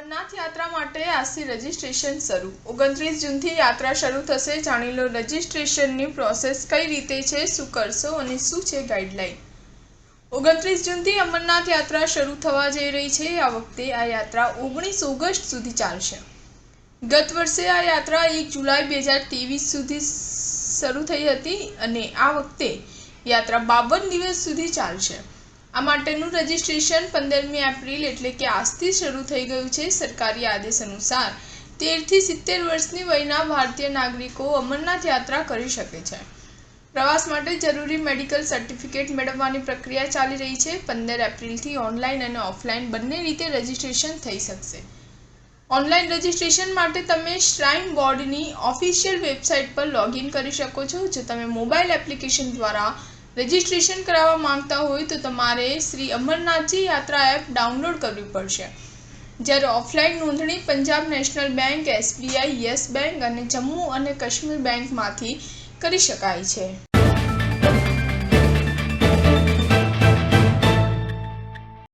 અમરનાથ યાત્રા માટે આજથી રજીસ્ટ્રેશન શરૂ। 29 જૂનથી યાત્રા શરૂ થશે। જાણી લો રજીસ્ટ્રેશનની પ્રોસેસ કઈ રીતે છે, શું કરશો અને શું છે ગાઈડલાઈન। 29 જૂનથી અમરનાથ યાત્રા શરૂ થવા જઈ રહી છે। આ વખતે આ યાત્રા 19 ઓગસ્ટ સુધી ચાલશે। ગત વર્ષે આ યાત્રા 1 જુલાઈ 2023 સુધી શરૂ થઈ હતી અને આ વખતે યાત્રા 52 દિવસ સુધી ચાલશે। આ માટેનું રજીસ્ટ્રેશન 15મી એપ્રિલ એટલે કે આજથી શરૂ થઈ ગયું છે। સરકારી આદેશ અનુસાર 13 થી 70 વર્ષની વયના ભારતીય નાગરિકો અમરનાથ યાત્રા કરી શકે છે। પ્રવાસ માટે જરૂરી મેડિકલ સર્ટિફિકેટ મેળવવાની પ્રક્રિયા ચાલી રહી છે। 15 એપ્રિલથી ઓનલાઈન અને ઓફલાઈન બંને રીતે રજીસ્ટ્રેશન થઈ શકશે। ઓનલાઈન રજીસ્ટ્રેશન માટે તમે શ્રાઇન બોર્ડની ઓફિશિયલ વેબસાઇટ પર લોગિન કરી શકો છો। જો તમે મોબાઈલ એપ્લિકેશન દ્વારા રજીસ્ટ્રેશન કરાવવા માંગતા હોય તો તમારે શ્રી અમરનાથજી યાત્રા એપ ડાઉનલોડ કરવી પડશે। જ્યારે ઓફલાઈન નોંધણી Punjab national bank, SBI, yes bank અને જમ્મુ અને કાશ્મીર બેંકમાંથી કરી શકાય છે।